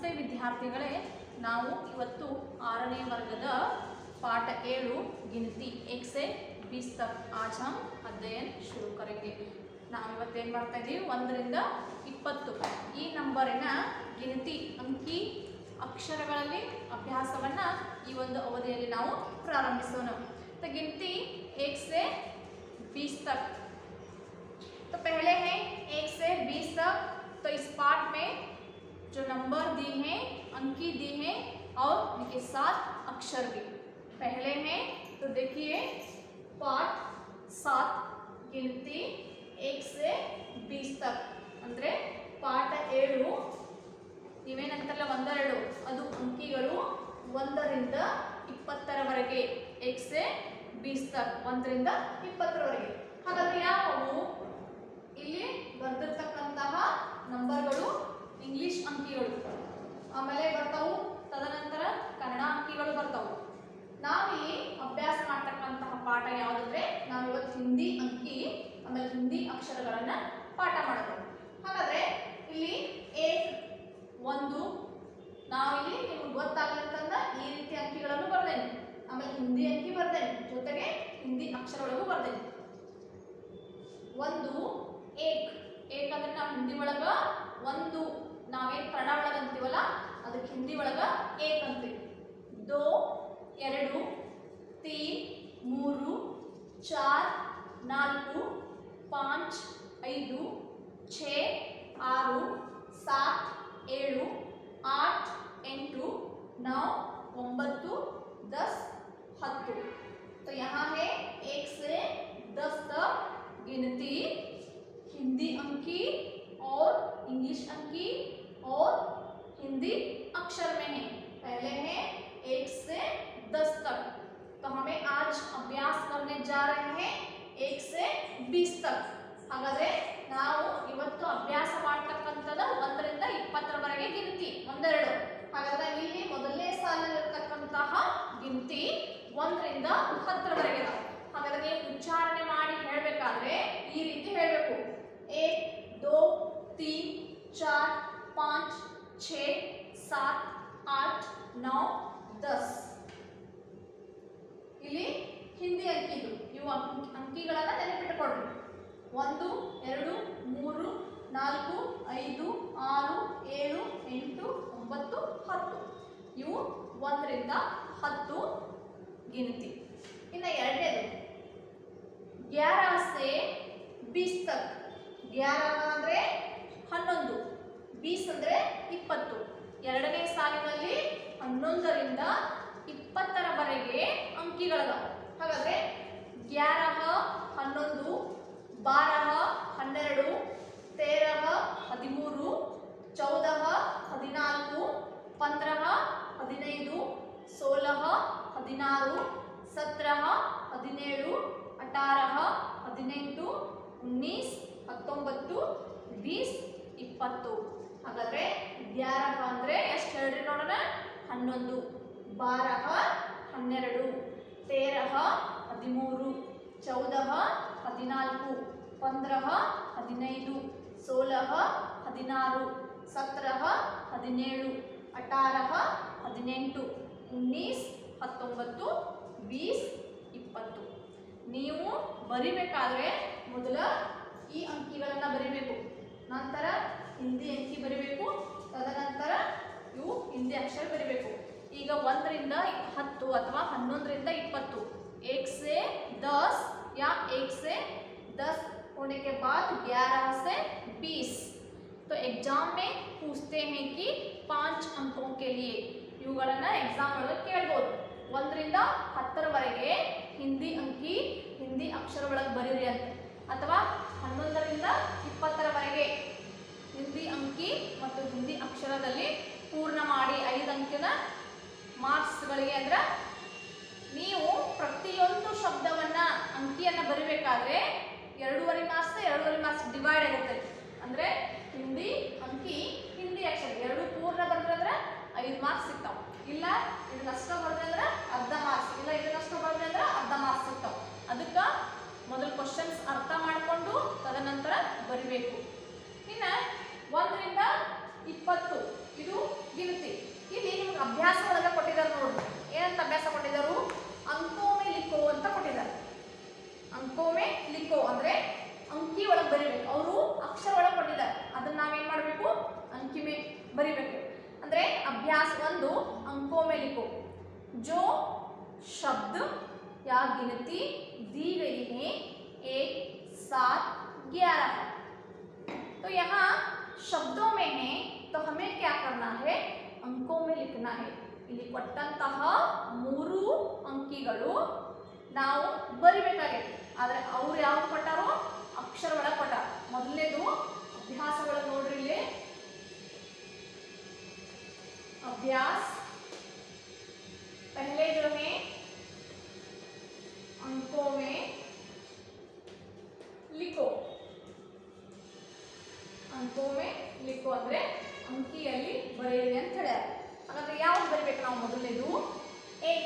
ನಮಸ್ತೆ ವಿದ್ಯಾರ್ಥಿಗಳೇ, ನಾವು ಇವತ್ತು 6ನೇ ವರ್ಗದ पाठ 7 गिनती 1 से 20 तक आज हम अध्ययन शुरू करेंगे। ನಾವು ಇವತ್ತು ಏನು ಮಾಡ್ತಾ ಇದ್ದೀವಿ 1 ರಿಂದ 20 ಈ ನಂಬರಿನ ಗಿನತಿ ಅಂಕಿ ಅಕ್ಷರಗಳಲ್ಲಿ ಅಭ್ಯಾಸವನ್ನು ಈ ಒಂದು ಅವಧಿಯಲ್ಲಿ ನಾವು ಪ್ರಾರಂಭಿಸೋಣ। तो गिनती 1 से 20 तक। तो पहले है 1 से 20 तक। तो इस पाठ में जो नंबर दिए हैं, अंकी दी हैं और उनके साथ अक्षर भी पहले हैं। तो देखिए पाठ 7 गिनती 1 से 20 तक ಅಂದರೆ ಪಾಠ 7 ನೀವೇನಂತಲ್ಲ 1 2 ಅದು ಅಂಕಿಗಳು 1 ರಿಂದ 20 ರವರೆಗೆ 1 से 20 तक 1 ರಿಂದ 20 ರವರೆಗೆ। ಹಾಗಾದ್ರೆ ಯಾವುವು ಇಲ್ಲಿ ಬರೆದಿರ್ತಕ್ಕಂತಹ ನಂಬರ್ಗಳು ಇಂಗ್ಲಿಷ್ ಅಂಕಿಗಳು, ಆಮೇಲೆ ಬರ್ತಾವು ತದನಂತರ ಕನ್ನಡ ಅಂಕಿಗಳು ಬರ್ತಾವು। ನಾವಿಲ್ಲಿ ಅಭ್ಯಾಸ ಮಾಡ್ತಕ್ಕಂತಹ ಪಾಠ ಯಾವುದಂದ್ರೆ ನಾವಿವತ್ತು ಹಿಂದಿ ಅಂಕಿ ಆಮೇಲೆ ಹಿಂದಿ ಅಕ್ಷರಗಳನ್ನ ಪಾಠ ಮಾಡೋದು। ಹಾಗಾದ್ರೆ ಇಲ್ಲಿ ಒಂದು ನಾವಿಲ್ಲಿ ನಿಮ್ಗೆ ಗೊತ್ತಾಗಲಿಕ್ಕಂತ ಈ ರೀತಿ ಅಂಕಿಗಳನ್ನು ಬರ್ದೇನೆ, ಆಮೇಲೆ ಹಿಂದಿ ಅಂಕಿ ಬರ್ದೇನೆ, ಜೊತೆಗೆ ಹಿಂದಿ ಅಕ್ಷರಗಳಿಗೂ ಬರ್ದೇನೆ। ಒಂದು ಏಕ್ ಅಂದ್ರೆ ನಾವು ಹಿಂದಿ ಒಳಗ ಒಂದು ನಾವೇನು ಕನ್ನಡ ಒಳಗ ಅಂತೀವಲ್ಲ ಅದಕ್ಕೆ ಹಿಂದಿ ಒಳಗ ಏಕ್ ಅಂತೀವಿ। ದೋ ಎರಡು, ತೀನ್ ಮೂರು, ಚಾರ್ ನಾಲ್ಕು, ಪಾಂಚ್ ಐದು, ಛೇ ಆರು, ಸಾತ್ ಏಳು, ಆಠ್ ಎಂಟು, नौ ಒಂಬತ್ತು, 10 10। तो यहाँ है 1 से 10 तक गिनती हिंदी अंकी और इंग्लिश अंकी और हिंदी अक्षर में है। पहले है 1 से 10 तक। तो हमें आज अभ्यास करने जा रहे हैं 1 से 20 तक। ಹಾಗಾದ್ರೆ ನಾವು ಇವತ್ತು ಅಭ್ಯಾಸ ಮಾಡತಕ್ಕಂತದ 1 ರಿಂದ 20 ರವರೆಗೆ ಗಿನತಿ 1 2। ಹಾಗಾದ್ರೆ ಇಲ್ಲಿ ಮೊದಲನೇ ಸಾಲಿನಲ್ಲಿರತಕ್ಕಂತಹ ಗಿನತಿ 1 ರಿಂದ 10 ರವರೆಗೆ ಇದೆ। ಹಾಗಾದ್ರೆ ನೀವು ಉಚ್ಚಾರಣೆ ಮಾಡಿ ಹೇಳಬೇಕಾದ್ರೆ ಈ ರೀತಿ ಹೇಳಬೇಕು, 1 2 3 4 5 6 7 8 9 10। ಇಲ್ಲಿ ಹಿಂದಿ ಅಂಕಿದು ಇವು ಅಂಕಿಗಳನ್ನ ನೆನಪಿಟ್ಟುಕೊಳ್ಳಿ। 1 2 3 4 5 6 7 8 9 10 ಇವು 1 ರಿಂದ 10 ಗಿನತಿ। ಇನ್ನು ಎರಡನೇದು 11 से 20 तक। 11 ಅಂದ್ರೆ 11, 20 ಅಂದ್ರೆ 20। ಎರಡನೇ ಸಾಲಿನಲ್ಲಿ 11 ರಿಂದ 20 ರವರೆಗೆ ಅಂಕಿಗಳಿದಾವೆ। ಹಾಗಾದ್ರೆ 11 11, 12 12, 13 13, 14 14, 15 15, 16 16, 17 17, 18 18, 19 19, 20 20। ಹಾಗಾದ್ರೆ 11 ಅಂದ್ರೆ ಎಷ್ಟು ಹೇಳ್ರಿ ನೋಡೋಣ, 11, 12 12, 13 13, 14 14, 15 15, 16 16, 17 17, 18 18, 19 19, 20 20। ನೀವು ಬರಿಬೇಕಾದ್ರೆ ಮೊದಲ ಈ ಅಂಕಿಗಳನ್ನು ಬರಿಬೇಕು, ನಂತರ ಹಿಂದಿ ಅಂಕಿ ಬರಿಬೇಕು, ತದನಂತರ ಇವು ಹಿಂದಿ ಅಕ್ಷರ ಬರಿಬೇಕು। ಈಗ 1 ರಿಂದ 10 ಅಥವಾ 11 ರಿಂದ 20, 1 से 10 या 1 से 10 होने के बाद 11 से 20। तो एग्जाम में पूछते हैं कि 5 अंकों के लिए ಇವುಗಳನ್ನು ಎಕ್ಸಾಮ್ ಒಳಗೆ ಕೇಳಬಹುದು। 1 ರಿಂದ 10 ರವರೆಗೆ ಹಿಂದಿ ಅಂಕಿ ಹಿಂದಿ ಅಕ್ಷರ ಒಳಗೆ ಬರೀರಿ ಅಂತ, ಅಥವಾ 11 ರಿಂದ 20 ರವರೆಗೆ ಹಿಂದಿ ಅಂಕಿ ಮತ್ತು ಹಿಂದಿ ಅಕ್ಷರದಲ್ಲಿ ಪೂರ್ಣ ಮಾಡಿ 5 ಅಂಕಿನ ಮಾರ್ಕ್ಸ್ಗಳಿಗೆ। ಅಂದ್ರೆ ನೀವು ಪ್ರತಿಯೊಂದು ಶಬ್ದವನ್ನ ಅಂಕಿಯನ್ನು ಬರಿಬೇಕಾದ್ರೆ 2.5 ಮಾರ್ಕ್ಸ್ 2.5 ಮಾರ್ಕ್ಸ್ ಡಿವೈಡ್ ಆಗಿರ್ತದೆ। ಅಂದ್ರೆ ಹಿಂದಿ ಅಂಕಿ ಹಿಂದಿ ಅಕ್ಷರ ಎರಡು ಪೂರ್ಣ ಬರೆದ್ರೆ 5 ಮಾರ್ಕ್ಸ್ ಸಿಗ್ತಾವೆ, ಇಲ್ಲ ಇದನ್ನಷ್ಟ ಬರೆದ್ರೆ ಅರ್ಧ ಮಾರ್ಕ್ಸ್, ಇಲ್ಲ ಇದನ್ನಷ್ಟ ಬರೆದ್ರೆ ಅರ್ಧ ಮಾರ್ಕ್ಸ್ ಸಿಗ್ತಾವೆ। ಅದಕ್ಕೆ ಮೊದಲು ಕ್ವಶನ್ಸ್ ಅರ್ಥ ಮಾಡಿಕೊಂಡು ತದನಂತರ ಬರಿಬೇಕು। ಇನ್ನು 1 ರಿಂದ 20 ಇದು ಗಿನತಿ। ಅಭ್ಯಾಸ ಒಳಗೆ ಕೊಟ್ಟಿದ್ದಾರೆ ನೋಡ್ರಿ. ಏನಂತ ಅಭ್ಯಾಸ ಕೊಟ್ಟಿದ್ದಾರೆ? ಅಂಕೋಮೆ ಲಿಖೋ ಅಂತ ಕೊಟ್ಟಿದ್ದಾರೆ. ಅಂಕೋಮೆ ಲಿಖೋ ಅಂದ್ರೆ ಅಂಕಿ ಒಳಗೆ ಬರಿಬೇಕು. ಅವರು ಅಕ್ಷರ ಒಳಗೆ ಕೊಟ್ಟಿದ್ದಾರೆ, ಅದನ್ನ ನಾವೇನ್ ಮಾಡಬೇಕು? ಅಂಕಿ ಮೇ ಬರಿಬೇಕು. ಅಂದ್ರೆ ಅಭ್ಯಾಸ 1 अंकों लिखो जो शब्द या गिनती दी गई है 1, 7, 11। तो यहाँ शब्दों में है तो हमें क्या करना है? अंकों में लिखना है. ಇಲ್ಲಿ ಕೊಟ್ಟಂತಹ 3 ಅಂಕಿಗಳು ನಾವು ಬರಿಬೇಕಾಗಿದೆ. ಆದರೆ ಅವರು ಯಾವ ಕೊಟ್ಟಾರೋ ಅಕ್ಷರ ಒಳಗೆ ಕೊಟ್ಟಾರ. ಮೊದಲನೇದು ಅಭ್ಯಾಸಗಳು ನೋಡ್ರಿ. ಇಲ್ಲಿ अभ्यास पहले जो है अंकों में लिखो. अंकों में लिखो ಅಂದ್ರೆ ಅಂಕಿಯಲ್ಲಿ ಬರೆಯಿರಿ ಅಂತ ಹೇಳ್ಯಾರ. ಹಾಗಾದ್ರೆ ಯಾವುದು ಬರಿಬೇಕು ನಾವು? ಮೊದಲನೇದು 1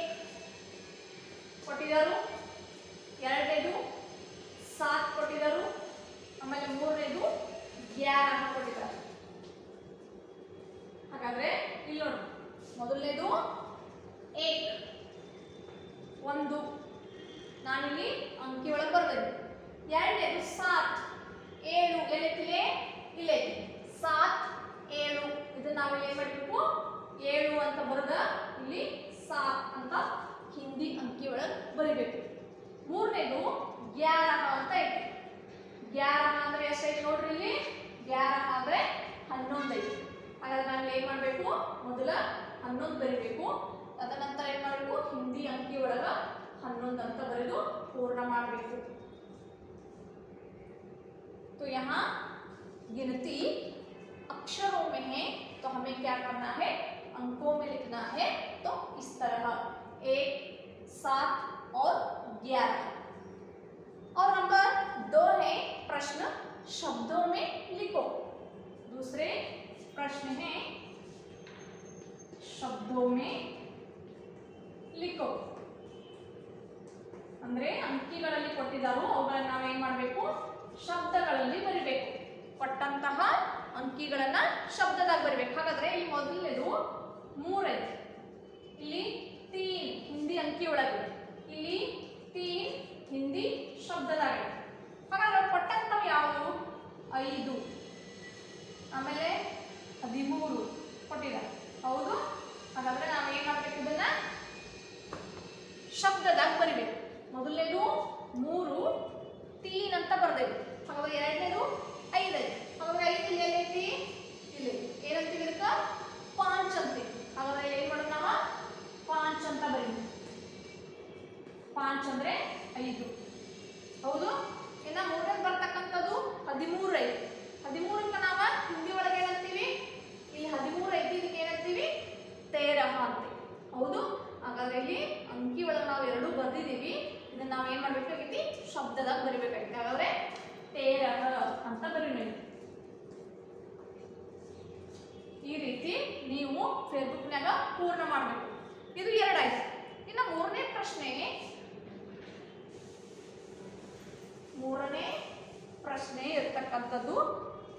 ಕೊಟ್ಟಿದ್ದಾರೆ, ಎರಡನೇದು 7 ಕೊಟ್ಟಿದ್ದಾರೆ, ಆಮೇಲೆ ಮೂರನೇದು 11 ಕೊಟ್ಟಿದ್ದಾರೆ. ಹಾಗಾದ್ರೆ ಇಲ್ಲಿ ನೋಡಿ, ಮೊದಲನೇದು 1 ನಾನಿಲ್ಲಿ ಅಂಕಿ ಒಳಗೆ ಬರ್ಬೇಕು. ಎರಡನೇದು 7 ಎಲ್ಲಿದೆ? ಇಲ್ಲೇ 7 7 ಇದನ್ನ ನಾವು ಏನ್ ಮಾಡಬೇಕು? 7 ಅಂತ ಬರೆದ ಇಲ್ಲಿ 7 ಅಂತ ಹಿಂದಿ ಅಂಕಿ ಒಳಗೆ ಬರಿಬೇಕು. ಮೂರನೇದು 11 ಅಂತ ಐತಿ. 11 ಅಂದ್ರೆ ಎಷ್ಟೈತಿ ನೋಡ್ರಿ ಇಲ್ಲಿ? 11 ಅಂದ್ರೆ 11 ಐತಿ. ಹಾಗಾದ್ರೆ ನಾವು ಏನ್ ಮಾಡಬೇಕು? ಮೊದಲ 11 ಬರಿಬೇಕು. ತದನಂತರ ಏನ್ ಮಾಡಬೇಕು? ಹಿಂದಿ ಅಂಕಿ ಒಳಗ 11 ಅಂತ ಬರೆದು पूर्ण ಮಾಡಬೇಕು. तो यहाँ गिनती अक्षरों में है तो हमें क्या करना है? अंकों में लिखना है. तो इस तरह 1, 7 और 11. और नंबर 2 है प्रश्न शब्दों में लिखो. दूसरे प्रश्न है शब्दों में लिखो. ಅಂದ್ರೆ ಅಂಕಿಗಳಲ್ಲಿ ಕೊಟ್ಟಿದ್ದಾರೋ ಅವುಗಳನ್ನು ನಾವು ಏನು ಮಾಡಬೇಕು? ಶಬ್ದಗಳಲ್ಲಿ ಬರಿಬೇಕು. ಕೊಟ್ಟಂತಹ ಅಂಕಿಗಳನ್ನ ಶಬ್ದದಾಗ ಬರಿಬೇಕು. ಹಾಗಾದ್ರೆ ಇಲ್ಲಿ ಮೊದಲನೇದು 3 ಐತಿ, ಇಲ್ಲಿ 3 ಹಿಂದಿ ಅಂಕಿ ಒಳಗೆ, ಇಲ್ಲಿ 3 ಹಿಂದಿ ಶಬ್ದದಾಗ. ಹಾಗಾದ್ರೆ ಕೊಟ್ಟಂತವು ಯಾವುದು? 5 ಆಮೇಲೆ 13 ಕೊಟ್ಟಿದ್ದಾರೆ. ಹೌದು. ಹಾಗಾದ್ರೆ ನಾವು ಏನ್ ಮಾಡ್ಬೇಕು? ಇದನ್ನ ಶಬ್ದದಾಗ ಬರಿಬೇಕು. ಮೊದಲನೇದು 3 3 ಅಂತ ಬರ್ದೇವೆ. ಹಾಗಾದ್ರೆ ಎರಡನೇದು 5 ಐತಿ. ಹಾಗಾದ್ರೆ 5 ಇಲ್ಲಿ ಎಲ್ಲೈತಿ? ಇಲ್ಲಿ ಏನಂತೀವಿ? ಇದಕ್ಕ 5 ಅಂತೀವಿ. ಹಾಗಾದ್ರೆ ಏನ್ ಮಾಡೋಣ? ನಾವು 5 ಅಂತ ಬರೀತೀವಿ. 5 ಅಂದ್ರೆ 5. ಹೌದು. ಇನ್ನ ಮೂರನೇದು ಬರ್ತಕ್ಕಂಥದ್ದು 13 ಐತಿ. 13ಕ್ಕೆ ನಾವು ಹಿಂದಿ ಒಳಗೆ ಏನಂತೀವಿ? ಇಲ್ಲಿ 13 ಐತಿ, ಇದಕ್ಕೆ ಏನಂತೀವಿ? 13 ಅಂತೀವಿ. ಹೌದು. ಹಾಗಾದ್ರೆ ಇಲ್ಲಿ ಅಂಕಿ ಒಳಗೆ ನಾವು 2 ಬರ್ದಿದ್ದೀವಿ. ಇದನ್ನ ನಾವು ಏನ್ ಮಾಡ್ಬೇಕಾಗೈತಿ? ಶಬ್ದದಾಗ ಬರಿಬೇಕಾಗೈತಿ. ಹಾಗಾದ್ರೆ 13 ಅಂತ ಬರೀರಿ. ಈ ರೀತಿ ನೀವು ಫೇಸ್ಬುಕ್ನಾಗ ಪೂರ್ಣ ಮಾಡಬೇಕು. ಇದು 2 ಆಯ್ತು. ಇನ್ನು ಮೂರನೇ ಪ್ರಶ್ನೆ ಇರ್ತಕ್ಕಂಥದ್ದು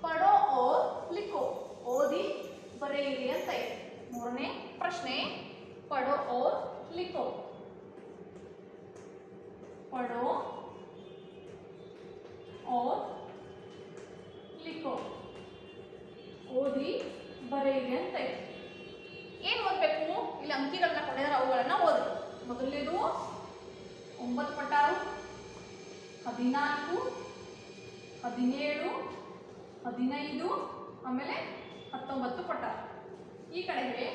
ಪಡೋ ಓರ್ ಲಿಖೋ, ಓದಿ ಬರೆಯಿರಿ ಅಂತ ಇದೆ. ಮೂರನೇ ಪ್ರಶ್ನೆ पढ़ो और लिखो. पढ़ो और लिखो. ಓದಿ ಬರೆಯಿರಿ ಅಂತ ಇದೆ. ಏನು ಓದಬೇಕು? ಇಲ್ಲಿ ಅಂಕಿಗಳನ್ನ ಕೊಟ್ಟಿದ್ದಾರೆ, ಅವುಗಳನ್ನ ಓದಿ. ಮೊದಲನೇದು 9 ಕೊಟ್ಟಾರು, 14, 17, 15 ಆಮೇಲೆ 19 ಕೊಟ್ಟಾರು. ಈ ಕಡೆಗೆ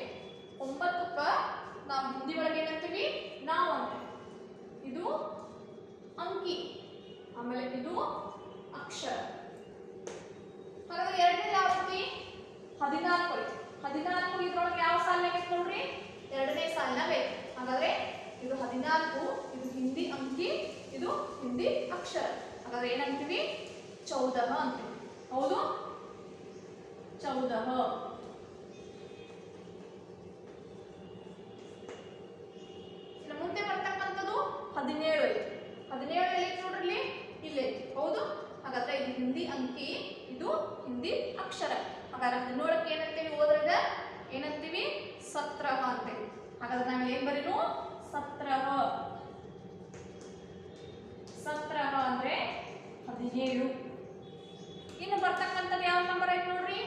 9ಕ್ಕ ನಾವು ಹಿಂದಿ ಒಳಗೆ ಏನಂತೀವಿ? ನಾವು ಅಂತೀವಿ. ಇದು ಅಂಕಿ, ಆಮೇಲೆ ಇದು ಅಕ್ಷರ. ಹಾಗಾದ್ರೆ ಎರಡನೇ ಯಾವ ರೀತಿ? 14 ಐತಿ. 14 ಇದ್ರೊಳಗೆ ಯಾವ ಸಾಲಿನಾಗ ಐತಿ ನೋಡ್ರಿ? ಎರಡನೇ ಸಾಲಿನಾಗ ಐತಿ. ಹಾಗಾದ್ರೆ ಇದು 14, ಇದು ಹಿಂದಿ ಅಂಕಿ, ಇದು ಹಿಂದಿ ಅಕ್ಷರ. ಹಾಗಾದ್ರೆ ಏನಂತೀವಿ? 14 ಅಂತೀವಿ. ಹೌದು. 14. ಮುಂದೆ ಬರ್ತಕ್ಕಂಥದ್ದು 17 ಐತಿ. 17 ಎಲ್ಲಿ ನೋಡ್ರಿ? ಇಲ್ಲಿ. ಹೌದು. ಹಾಗಾದ್ರೆ ಇದು ಹಿಂದಿ ಅಂಕಿ, ಇದು ಹಿಂದಿ ಅಕ್ಷರ. ಹಾಗಾದ್ರೆ 17ಕ್ಕೆ ಏನಂತೀವಿ? ಓದ್ರದ ಏನಂತೀವಿ? 17 ಅಂತೀವಿ. ಹಾಗಾದ್ರೆ ನಾವು ಏನ್ ಬರೀನು ಸತ್ರಹ. ಸತ್ರಹ ಅಂದ್ರೆ 17. ಇನ್ನು ಬರ್ತಕ್ಕಂಥದ್ದು ಯಾವ ನಂಬರ್ ಐತಿ ನೋಡ್ರಿ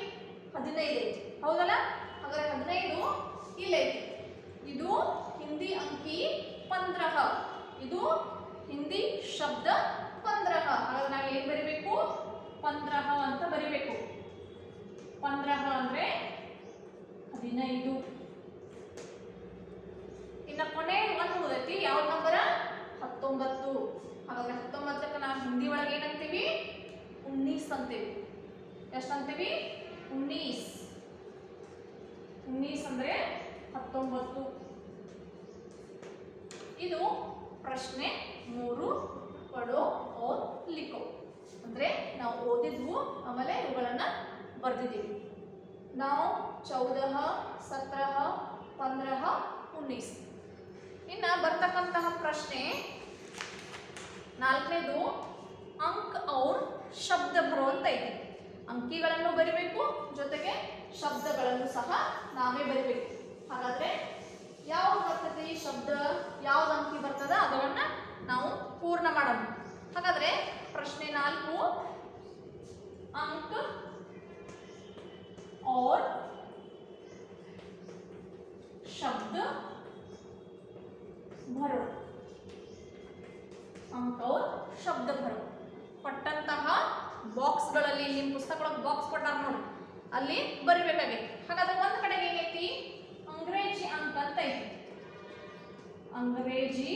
15 ಐತಿ ಹೌದಲ್ಲ. ಹಾಗಾದ್ರೆ 15 ಇಲ್ಲೈತಿ. ಇದು ಹಿಂದಿ ಅಂಕಿ 15. ಇದು ಹಿಂದಿ ಶಬ್ದ 15. ಹಾಗಾದ್ರೆ ನಾವು ಏನ್ ಬರಿಬೇಕು 15 ಅಂತ ಬರಿಬೇಕು. 15 ಅಂದ್ರೆ 15. ಇನ್ನ ಕೊನೆ ಒಂದು ಉಳಿದೈತಿ ಯಾವ ನಂಬರ 19. ಹಾಗಾದ್ರೆ 19ಕ್ಕೆ ನಾವು ಹಿಂದಿ ಒಳಗೆ ಏನಂತೀವಿ 19 ಅಂತೀವಿ. ಎಷ್ಟು ಅಂತೀವಿ 19. 19 ಅಂದ್ರೆ 19. ಇದು ಪ್ರಶ್ನೆ 3 ಪಡೋ और लिखो ಅಂದ್ರೆ ನಾವು ಓದಿದ್ವು ಆಮೇಲೆ ಇವುಗಳನ್ನ ಬರೆದಿದ್ದೀವಿ. ನಾವು 14 17 15 19. ಇನ್ನ ಬರ್ತಕ್ಕಂತಹ ಪ್ರಶ್ನೆ 4ನೇದು ಅಂಕ और ಶಬ್ದ ಭರೋ ಅಂತ ಐತಿ. ಅಂಕಿಗಳನ್ನು ಬರಿಬೇಕು ಜೊತೆಗೆ ಶಬ್ದಗಳನ್ನು ಸಹ ನಾವೇ ಬರಿಬೇಕು. ಹಾಗಾದ್ರೆ ಯಾವ್ದು ಬರ್ತದೆ ಈ ಶಬ್ದ ಯಾವ್ದು ಅಂಕಿ ಬರ್ತದ ಅದನ್ನ ನಾವು ಪೂರ್ಣ ಮಾಡೋಣ. ಹಾಗಾದ್ರೆ ಪ್ರಶ್ನೆ 4 ಅಂಕ और ಶಬ್ದ ಭರೋ. ಅಂಕ और ಶಬ್ದ ಭರೋ ಕೊಟ್ಟಂತಹ ಬಾಕ್ಸ್ಗಳಲ್ಲಿ ನಿಮ್ಮ ಪುಸ್ತಕದೊಳಗೆ ಬಾಕ್ಸ್ ಕೊಟ್ಟಾರ ನೋಡಿ ಅಲ್ಲಿ ಬರಿಬೇಕಾಗೈತಿ. ಹಾಗಾದ್ರೆ ಒಂದ್ ಕಡೆಗೆ ಏನೈತಿ ಅಂಗ್ರೇಜಿ ಅಂಕ ಅಂತ ಐತಿ. ಅಂಗ್ರೇಜಿ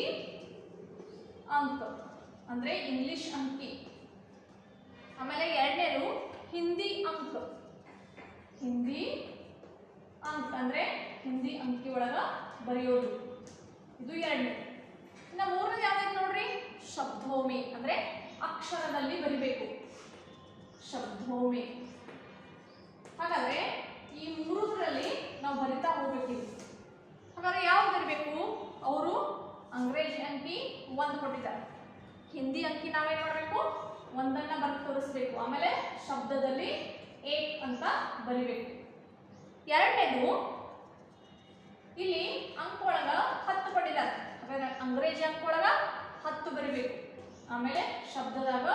ಅಂಕ ಅಂದ್ರೆ ಇಂಗ್ಲಿಷ್ ಅಂಕಿ. ಆಮೇಲೆ ಎರಡನೇದು ಹಿಂದಿ ಅಂಕ. ಹಿಂದಿ ಅಂಕ ಅಂದ್ರೆ ಹಿಂದಿ ಅಂಕಿ ಒಳಗ ಬರೆಯೋದು. ಇದು ಎರಡನೇ. ಇನ್ನು ಮೂರನೇದು ಯಾವ್ದೈತಿ ನೋಡ್ರಿ ಶಬ್ದೋಮಿ ಅಂದ್ರೆ ಅಕ್ಷರದಲ್ಲಿ ಬರಿಬೇಕು. ಶಬ್ದೋಮಿ. ಹಾಗಾದ್ರೆ ಈ ಮೂರರಲ್ಲಿ ನಾವು ಬರಿತಾ ಹೋಗ್ಬೇಕು. ಹಾಗಾದ್ರೆ ಯಾವ್ದು ಬರಿಬೇಕು ಅವರು ಅಂಗ್ರೇಜಿ ಅಂಕಿ 1 ಕೊಟ್ಟಿದ್ದಾರೆ. ಹಿಂದಿ ಅಂಕಿ ನಾವೇನ್ ಮಾಡಬೇಕು ಒಂದನ್ನ ಬರೆದು ತೋರಿಸ್ಬೇಕು. ಆಮೇಲೆ ಶಬ್ದದಲ್ಲಿ 8 ಅಂತ ಬರಿಬೇಕು. ಎರಡನೇದು ಇಲ್ಲಿ ಅಂಕ ಒಳಗ 10 ಕೊಟ್ಟಿದ್ದಾರೆ. ಹಾಗಾದ್ರೆ ಅಂಗ್ರೇಜಿ ಅಂಕ ಒಳಗ 10 ಬರಿಬೇಕು. ಆಮೇಲೆ ಶಬ್ದದಾಗ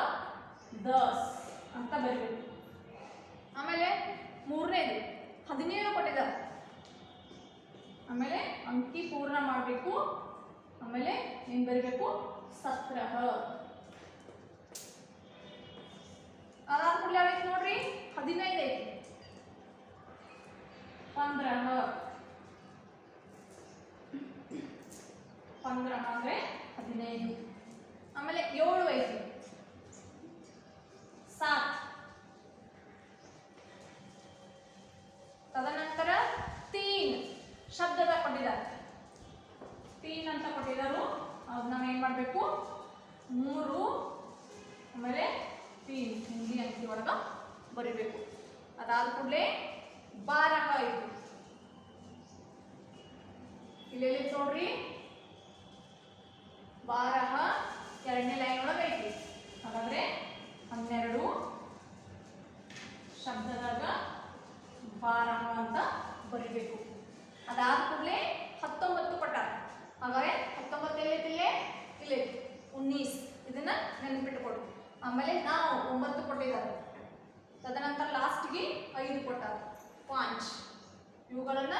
10 ಅಂತ ಬರಿಬೇಕು. ಆಮೇಲೆ ಮೂರನೇದು 17 ಕೊಟ್ಟಿದ್ದಾರೆ. ಆಮೇಲೆ ಅಂಕಿ ಪೂರ್ಣ ಮಾಡಬೇಕು. ಆಮೇಲೆ ಏನ್ ಬರಿಬೇಕು 17. ಅದಾದ ಕೂಡಲೇ ಯಾವೈತಿ ನೋಡ್ರಿ 15 ಐತಿ. 15 ಅಂದ್ರೆ 15. ಆಮೇಲೆ 7 ಐತಿ 7. ತದನಂತರ 3 ಶಬ್ದದ ಕೊಟ್ಟಿದ್ದಾರೆ. 3 ಅಂತ ಕೊಟ್ಟಿದ್ದಾರೆ. ಅದು ನಾವು ಏನ್ ಮಾಡಬೇಕು 3 ಆಮೇಲೆ 3 ಹಿಂದಿ ಅಂಕಿ ಒಳಗ ಬರಿಬೇಕು. ಅದಾದ ಕೂಡಲೇ 12 ಐತಿ. ಇಲ್ಲಿ ನೋಡ್ರಿ 12 ಎರಡನೇ ಲೈನ್ ಒಳಗೆ ಐತಿ. ಹಾಗಾದ್ರೆ 12 ಶಬ್ದದಾಗ 12 ಅಂತ ಬರಿಬೇಕು. ಅದಾದ ಕೂಡಲೇ 19 ಕೊಟ್ಟಾರ. ಹಾಗಾದ್ರೆ 19 ಎಲ್ಲೈತಿ ಇಲ್ಲಿ 19. ಇದನ್ನ ನೆನಪಿಟ್ಟುಕೊಡಿ. ಆಮೇಲೆ ನಾವು 9 ಕೊಟ್ಟಿದ್ದಾರೆ. ತದನಂತರ ಲಾಸ್ಟ್ಗೆ 5 ಕೊಟ್ಟಾರ 5. ಇವುಗಳನ್ನ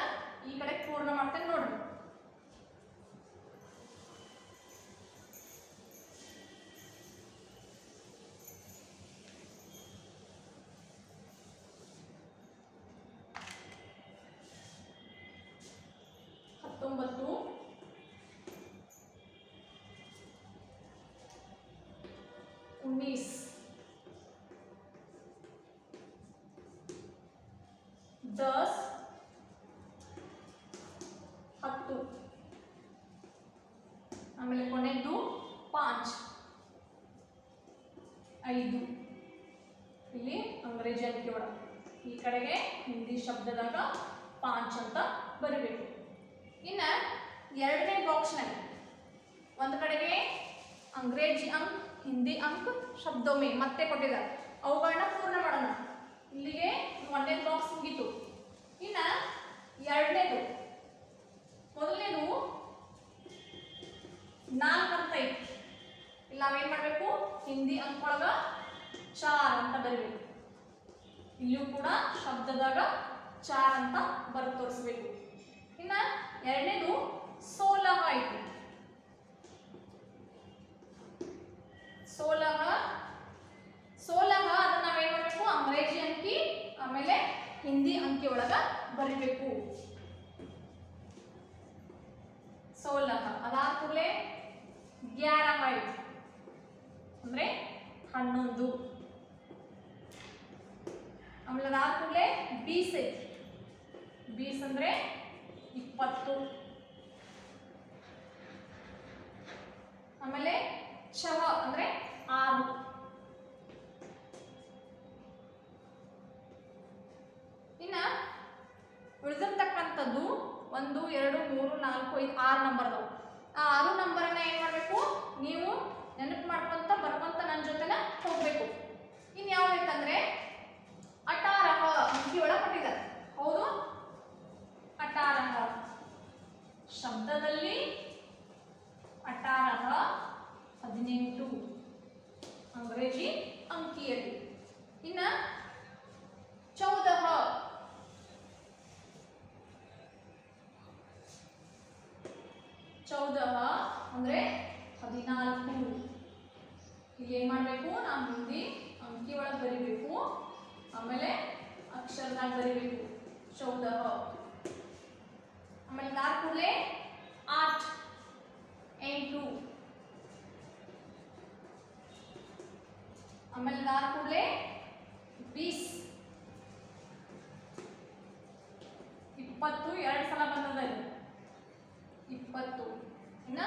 ಈ ಕಡೆ ಪೂರ್ಣ ಮಾಡ್ತೇನೆ ನೋಡ್ರಿ. उन्नीस 10 10 ಆಮೇಲೆ ಕೊನೆದ್ದು 5 5. ಇಲ್ಲಿ ಅಂಗ್ರೇಜಿ ಅಂಕಿ ಒಳಗೆ ಈ ಕಡೆಗೆ ಹಿಂದಿ ಶಬ್ದದಾಗ 5 ಅಂತ ಬರಿಬೇಕು. ಇನ್ನ ಎರಡನೇ ಬಾಕ್ಸ್ನಲ್ಲಿ ಒಂದು ಕಡೆಗೆ ಅಂಗ್ರೇಜಿ ಅಂಕ್ ಹಿಂದಿ ಅಂಕ್ ಶಬ್ದೊಮ್ಮೆ ಮತ್ತೆ ಕೊಟ್ಟಿದ್ದಾರೆ. ಅವುಗಳನ್ನ ಪೂರ್ಣ ಮಾಡೋಣ. ಇಲ್ಲಿಗೆ ಒಂದನೇ ಬಾಕ್ಸ್ ಮುಗೀತು. ಇನ್ನ ಎರಡನೇದು ಮೊದಲನೇದು ಹಿಂದಿ ಅಂಕ ಒಳಗ 4 ಅಂತ ಬರೀಬೇಕು. ಇಲ್ಲಿಯೂ ಕೂಡ ಶಬ್ದದಾಗ 4 ಅಂತ ಬರೆದು ತೋರಿಸ್ಬೇಕು. ಇನ್ನ ಎರಡನೇದು 16 ಐತಿ. 16 ಅದನ್ನ ನಾವೇನ್ ಮಾಡಬೇಕು, ಅಂಗ್ರೇಜಿ ಅಂಕಿ ಆಮೇಲೆ ಹಿಂದಿ ಅಂಕಿ ಒಳಗ ಬರಿಬೇಕು. 16 ಅದಾದ ಕೂಡಲೇ 11 ಐತಿ ಅಂದ್ರೆ 11. ಆಮೇಲೆ ಅದಾದ ಕೂಡಲೇ 20 ಐತಿ. 20 ಅಂದ್ರೆ 20. ಆಮೇಲೆ 6 ಅಂದ್ರೆ 6. ಇನ್ನ ಉಳಿದಿರ್ತಕ್ಕಂಥದ್ದು 1 2 3 4 5 6 ನಂಬರ್ ಅದಾವ. ಆ 6 ನಂಬರ್ ಅನ್ನ ಏನ್ ಮಾಡ್ಬೇಕು, ನೀವು ನೆನಪು ಮಾಡ್ಕೊಂತ ಬರ್ಕೊಂತ ನನ್ನ ಜೊತೆನ ಹೋಗ್ಬೇಕು. ಇನ್ ಯಾವ್ದೈತಂದ್ರೆ 18 ಅಂಕಿ ಒಳಗೆ ಕೊಟ್ಟಿದ್ದಾರೆ. ಹೌದು, 18 ಶಬ್ದದಲ್ಲಿ 18 18 ಅಂಗ್ರೇಜಿ ಅಂಕಿಯಲ್ಲಿ. ಇನ್ನ 14 ಅಂದ್ರೆ 14. ಇಲ್ಲಿ ಏನ್ ಮಾಡ್ಬೇಕು, ನಾವು ಹಿಂದಿ ಅಂಕಿ ಒಳಗೆ ಬರಿಬೇಕು, ಆಮೇಲೆ ಅಕ್ಷರದಾಗ ಬರಿಬೇಕು 14. ಆಮೇಲೆ 4 ಕೂಡಲೇ 8 8. ಆಮೇಲೆ 4 ಕೂಡಲೇ 20 20 2 ಸಲ ಬಂದದ ಇದು 20. ಇನ್ನ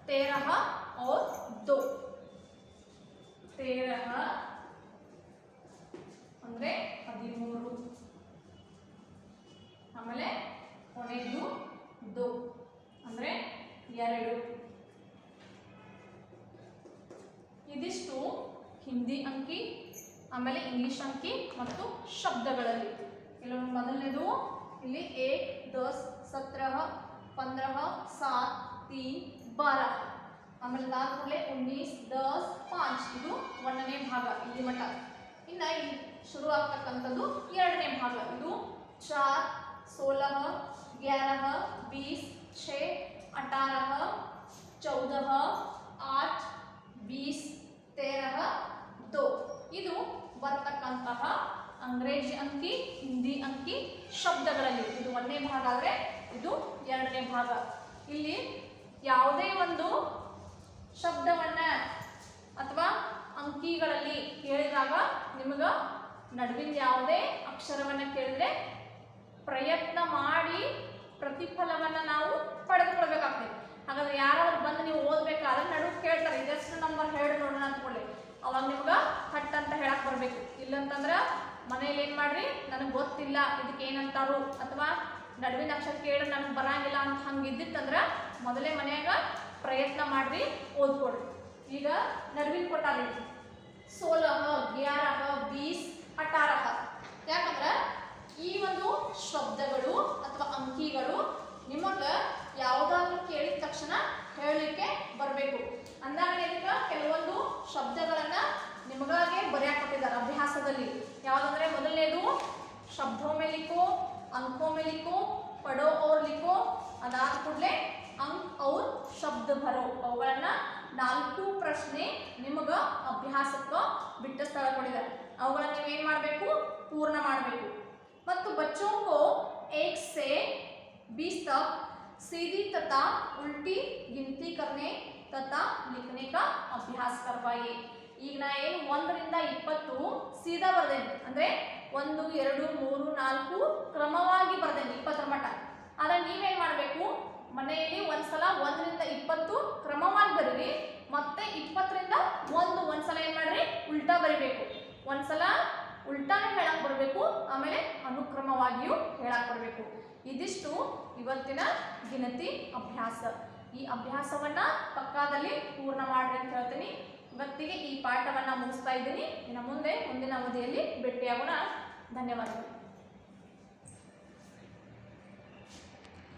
13 और 2 13 ಅಂದ್ರೆ 13. ಆಮೇಲೆ ಕೊನೆಯದು 2 ಅಂದ್ರೆ 2. ಇದಿಷ್ಟು ಹಿಂದಿ ಅಂಕಿ ಆಮೇಲೆ ಇಂಗ್ಲಿಷ್ ಅಂಕಿ ಮತ್ತು ಶಬ್ದಗಳಲ್ಲಿ. ಇಲ್ಲಿ ಮೊದಲನೇದು ಇಲ್ಲಿ 1 10 17 15 7 3 12. ಆಮೇಲೆ 4 ಕೂಡಲೇ 19 10 5. ಇದು 1ನೇ ಭಾಗ ಇಲ್ಲಿ ಮಟ್ಟ. ಇನ್ನ ಇಲ್ಲಿ ಶುರು ಆಗ್ತಕ್ಕಂಥದ್ದು 2ನೇ ಭಾಗ. ಇದು 4 16 11 20 6 18 14 8 20 13 2. ಇದು ಬರ್ತಕ್ಕಂತಹ ಅಂಗ್ರೇಜಿ ಅಂಕಿ ಹಿಂದಿ ಅಂಕಿ ಶಬ್ದಗಳಲ್ಲಿ. ಇದು 1ನೇ ಭಾಗ ಆದರೆ ಇದು 2ನೇ ಭಾಗ. ಇಲ್ಲಿ ಯಾವುದೇ ಒಂದು ಶಬ್ದವನ್ನ ಅಥವಾ ಅಂಕಿಗಳಲ್ಲಿ ಕೇಳಿದಾಗ ನಿಮಗ ನಡುವಿನ ಯಾವುದೇ ಅಕ್ಷರವನ್ನ ಕೇಳಿದ್ರೆ ಪ್ರಯತ್ನ ಮಾಡಿ ಪ್ರತಿಫಲವನ್ನ ನಾವು ಪಡೆದುಕೊಳ್ಬೇಕಾಗ್ತದೆ. ಹಾಗಾದ್ರೆ ಯಾರಾದ್ರೂ ಬಂದು ನೀವು ಓದ್ಬೇಕಾದ್ರೆ ನಡುವೆ ಕೇಳ್ತಾರೆ ಇದೆಷ್ಟು ನಂಬರ್ ಹೇಳಿ ನೋಡೋಣ ಅಂದ್ಕೊಳ್ಳಿ, ಅವಾಗ ನಿಮ್ಗೆ ಹಟ್ ಅಂತ ಹೇಳಕ್ ಬರ್ಬೇಕು. ಇಲ್ಲಂತಂದ್ರೆ ಮನೇಲಿ ಏನ್ ಮಾಡ್ರಿ, ನನಗೆ ಗೊತ್ತಿಲ್ಲ ಇದಕ್ಕೆ ಏನಂತಾರು ಅಥವಾ ನಡುವಿನ ಅಕ್ಷರ ಕೇಳಿ ನನಗೆ ಬರಂಗಿಲ್ಲ ಅಂತ ಹಂಗಿದ್ದಿತ್ತಂದ್ರೆ ಮೊದಲೇ ಮನ್ಯಾಗ ಪ್ರಯತ್ನ ಮಾಡ್ರಿ, ಓದ್ಕೊಡ್ರಿ. ಈಗ ನಡುವಿನ ಕೊಟ್ಟಾರಿ 16 11 20 18. ಯಾಕಂದ್ರೆ ಈ ಒಂದು ಶಬ್ದಗಳು ಅಥವಾ ಅಂಕಿಗಳು ನಿಮಗೆ ಯಾವುದಾದ್ರೂ ಕೇಳಿದ ತಕ್ಷಣ ಹೇಳಲಿಕ್ಕೆ ಬರಬೇಕು. ಅಂದಾಗ ಕೆಲವೊಂದು ಶಬ್ದಗಳನ್ನ ನಿಮಗಾಗೆ ಬರೆಯಕ್ಕೆ ಕೊಟ್ಟಿದ್ದಾರೆ ಅಭ್ಯಾಸದಲ್ಲಿ. ಯಾವುದಂದ್ರೆ ಮೊದಲನೇದು ಶಬ್ದೋ ಮೇ ಲಿಖೋ, अंकों में लिखो, पढ़ो और लिखो. अदाद ಕೂಡಲೇ अंक और शब्द भरो. ಅವುಗಳನ್ನ 4 ಪ್ರಶ್ನೆ ನಿಮಗ ಅಭ್ಯಾಸಕ್ಕೆ ಬಿಟ್ಟ ಸ್ಥಳ ಕೊಟ್ಟಿದ್ದಾರೆ. ಅವುಗಳನ್ನ ನೀವು ಏನು ಮಾಡಬೇಕು, ಪೂರ್ಣ ಮಾಡಬೇಕು. ಮತ್ತು बच्चों को 1 से 20 तक सीधी तथा उल्टी गिनती करने तथा लिखने का अभ्यास करवाइए. ಈಗ ನಾ ಏನು 1 ರಿಂದ 20 ಸೀದಾ ಬರ್ದೇನೆ ಅಂದ್ರೆ 1 2 3 4 ಕ್ರಮವಾಗಿ ಬರ್ದೇನೆ 20 ಮಟ್ಟ. ಆದ್ರೆ ನೀವೇನ್ ಮಾಡಬೇಕು, ಮನೆಯಲ್ಲಿ ಒಂದ್ಸಲ 1 ರಿಂದ 20 ಕ್ರಮವಾಗಿ ಬರೀರಿ, ಮತ್ತೆ 20 ರಿಂದ 1 ಒಂದ್ಸಲ ಏನ್ ಮಾಡ್ರಿ ಉಲ್ಟಾ ಬರಿಬೇಕು. ಒಂದ್ಸಲ ಉಲ್ಟಾನೇ ಹೇಳಕ್ ಬರಬೇಕು, ಆಮೇಲೆ ಅನುಕ್ರಮವಾಗಿಯೂ ಹೇಳಕ್ ಬರಬೇಕು. ಇದಿಷ್ಟು ಇವತ್ತಿನ ಗಿನತಿ ಅಭ್ಯಾಸ. ಈ ಅಭ್ಯಾಸವನ್ನ ಪಕ್ಕದಲ್ಲಿ ಪೂರ್ಣ ಮಾಡ್ರಿ ಅಂತ ಹೇಳ್ತೀನಿ. ಇವತ್ತಿಗೆ ಈ ಪಾಠವನ್ನ ಮುಗಿಸ್ತಾ ಇದ್ದೀನಿ. ಇನ್ನು ಮುಂದೆ ಮುಂದಿನ ಅವಧಿಯಲ್ಲಿ ಭೇಟಿಯಾಗೋಣ. ಧನ್ಯವಾದಗಳು.